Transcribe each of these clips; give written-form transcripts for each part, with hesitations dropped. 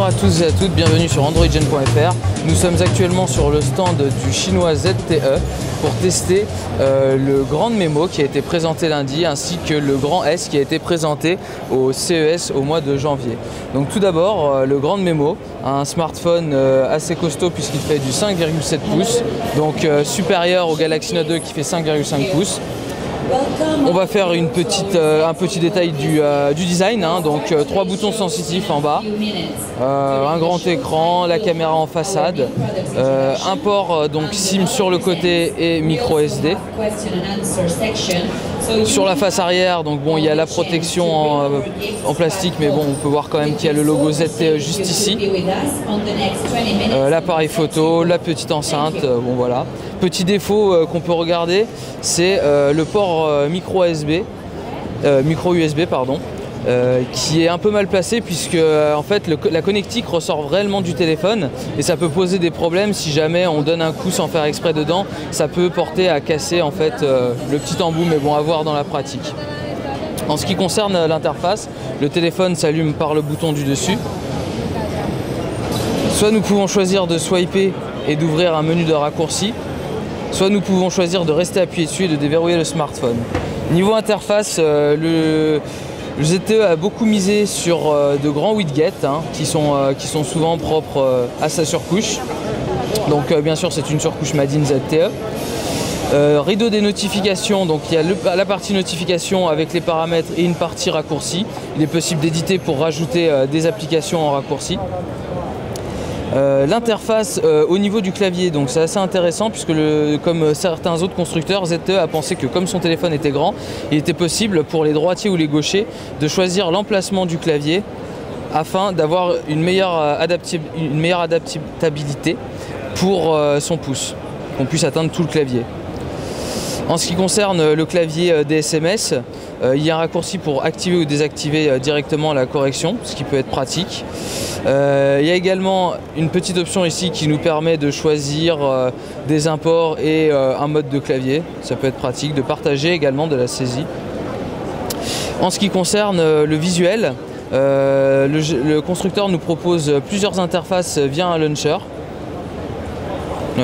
Bonjour à tous et à toutes, bienvenue sur AndroidGen.fr. Nous sommes actuellement sur le stand du chinois ZTE pour tester le Grand Memo qui a été présenté lundi ainsi que le Grand S qui a été présenté au CES au mois de janvier. Donc tout d'abord le Grand Memo, un smartphone assez costaud puisqu'il fait du 5,7 pouces, donc supérieur au Galaxy Note 2 qui fait 5,5 pouces. On va faire un petit détail du design, hein. Donc 3 boutons sensitifs en bas, un grand écran, la caméra en façade, un port donc SIM sur le côté et micro SD. Sur la face arrière, donc bon, il y a la protection en plastique, mais bon, on peut voir quand même qu'il y a le logo ZTE juste ici. L'appareil photo, la petite enceinte, bon voilà. Petit défaut qu'on peut regarder, c'est le port micro USB, pardon, qui est un peu mal placé puisque en fait la connectique ressort réellement du téléphone et ça peut poser des problèmes si jamais on donne un coup sans faire exprès dedans. Ça peut porter à casser en fait le petit embout, mais bon, à voir dans la pratique. En ce qui concerne l'interface, le téléphone s'allume par le bouton du dessus. Soit nous pouvons choisir de swiper et d'ouvrir un menu de raccourci, soit nous pouvons choisir de rester appuyé dessus et de déverrouiller le smartphone. Niveau interface, le ZTE a beaucoup misé sur de grands widgets, hein, qui sont souvent propres à sa surcouche. Donc bien sûr c'est une surcouche Made in ZTE. Rideau des notifications, donc il y a la partie notification avec les paramètres et une partie raccourci. Il est possible d'éditer pour rajouter des applications en raccourci. L'interface au niveau du clavier, donc c'est assez intéressant puisque comme certains autres constructeurs, ZTE a pensé que comme son téléphone était grand, il était possible pour les droitiers ou les gauchers de choisir l'emplacement du clavier afin d'avoir une meilleure adaptabilité pour son pouce, qu'on puisse atteindre tout le clavier. En ce qui concerne le clavier des SMS, il y a un raccourci pour activer ou désactiver directement la correction, ce qui peut être pratique. Il y a également une petite option ici qui nous permet de choisir des imports et un mode de clavier. Ça peut être pratique, de partager également de la saisie. En ce qui concerne le visuel, le constructeur nous propose plusieurs interfaces via un launcher. Il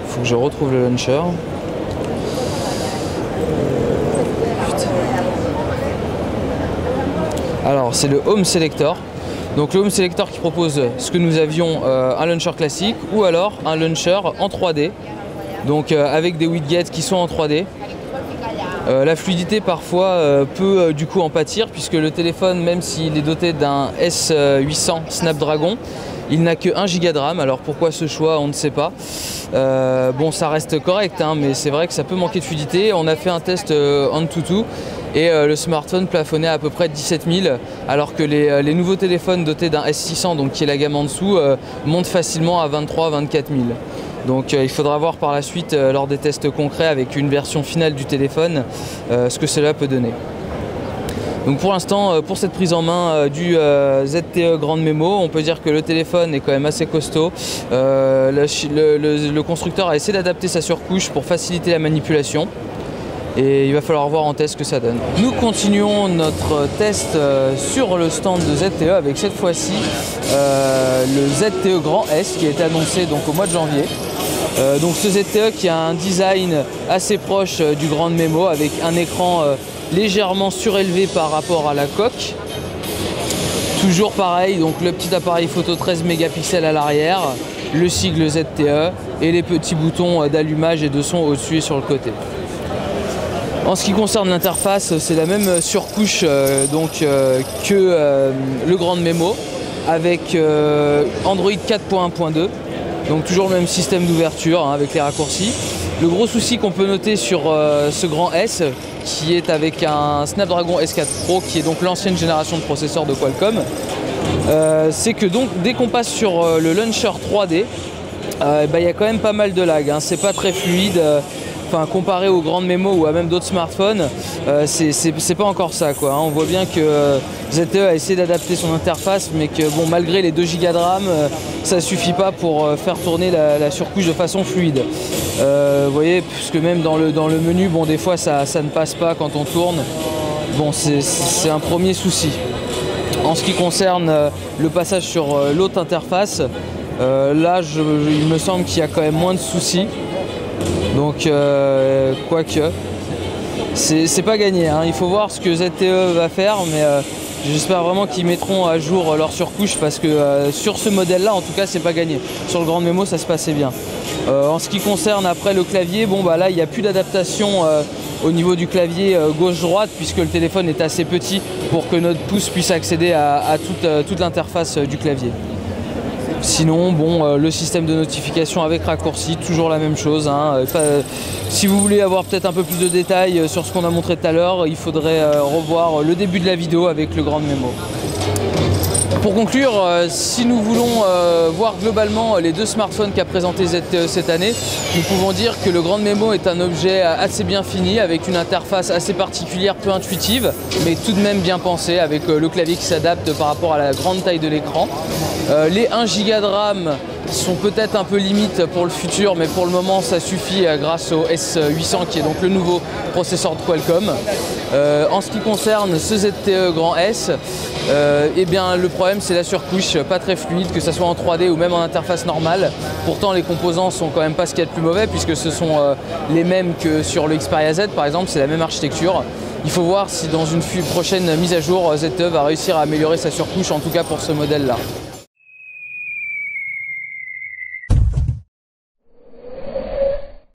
faut que je retrouve le launcher. Alors c'est le Home Selector. Donc le Home Selector qui propose ce que nous avions, un launcher classique ou alors un launcher en 3D. Donc avec des widgets qui sont en 3D. La fluidité parfois peut du coup en pâtir puisque le téléphone, même s'il est doté d'un S800 Snapdragon, il n'a que 1 Go de RAM. Alors pourquoi ce choix, on ne sait pas. Bon, ça reste correct, hein, mais c'est vrai que ça peut manquer de fluidité. On a fait un test Antutu et le smartphone plafonnait à peu près 17 000, alors que les nouveaux téléphones dotés d'un S600, donc qui est la gamme en dessous, montent facilement à 23 000 à 24 000. Donc il faudra voir par la suite, lors des tests concrets avec une version finale du téléphone, ce que cela peut donner. Donc pour l'instant, pour cette prise en main du ZTE Grand Memo, on peut dire que le téléphone est quand même assez costaud. Le constructeur a essayé d'adapter sa surcouche pour faciliter la manipulation. Et il va falloir voir en test ce que ça donne. Nous continuons notre test sur le stand de ZTE avec cette fois-ci le ZTE Grand S qui a été annoncé donc au mois de janvier. Donc ce ZTE qui a un design assez proche du Grand Memo avec un écran légèrement surélevé par rapport à la coque. Toujours pareil, donc le petit appareil photo 13 mégapixels à l'arrière, le sigle ZTE et les petits boutons d'allumage et de son au-dessus et sur le côté. En ce qui concerne l'interface, c'est la même surcouche que le Grand Memo avec Android 4.1.2, donc toujours le même système d'ouverture, hein, avec les raccourcis. Le gros souci qu'on peut noter sur ce Grand S, qui est avec un Snapdragon S4 Pro, qui est donc l'ancienne génération de processeurs de Qualcomm, c'est que donc dès qu'on passe sur le launcher 3D, il y a quand même pas mal de lag, hein, c'est pas très fluide. Enfin, comparé au Grand Memo ou à même d'autres smartphones, c'est pas encore ça, quoi, hein. On voit bien que ZTE a essayé d'adapter son interface, mais que bon, malgré les 2 Go de RAM, ça suffit pas pour faire tourner la surcouche de façon fluide. Vous voyez, puisque même dans le menu, bon, des fois ça ne passe pas quand on tourne. Bon, c'est un premier souci. En ce qui concerne le passage sur l'autre interface, là il me semble qu'il y a quand même moins de soucis. Donc quoique, c'est pas gagné, hein. Il faut voir ce que ZTE va faire, mais j'espère vraiment qu'ils mettront à jour leur surcouche parce que sur ce modèle là en tout cas c'est pas gagné. Sur le Grande Memo ça se passait bien. En ce qui concerne après le clavier, bon bah là il n'y a plus d'adaptation au niveau du clavier gauche-droite puisque le téléphone est assez petit pour que notre pouce puisse accéder à toute l'interface du clavier. Sinon, bon, le système de notification avec raccourci, toujours la même chose, hein. Si vous voulez avoir peut-être un peu plus de détails sur ce qu'on a montré tout à l'heure, il faudrait revoir le début de la vidéo avec le Grande Memo. Pour conclure, si nous voulons voir globalement les deux smartphones qu'a présenté ZTE cette année, nous pouvons dire que le Grande Memo est un objet assez bien fini, avec une interface assez particulière, peu intuitive, mais tout de même bien pensée, avec le clavier qui s'adapte par rapport à la grande taille de l'écran. Les 1 Go de RAM sont peut-être un peu limites pour le futur, mais pour le moment ça suffit grâce au S800 qui est donc le nouveau processeur de Qualcomm. En ce qui concerne ce ZTE Grand S, eh bien, le problème c'est la surcouche, pas très fluide, que ce soit en 3D ou même en interface normale. Pourtant les composants sont quand même pas ce qu'il y a de plus mauvais puisque ce sont les mêmes que sur le Xperia Z par exemple, c'est la même architecture. Il faut voir si dans une prochaine mise à jour ZTE va réussir à améliorer sa surcouche, en tout cas pour ce modèle là.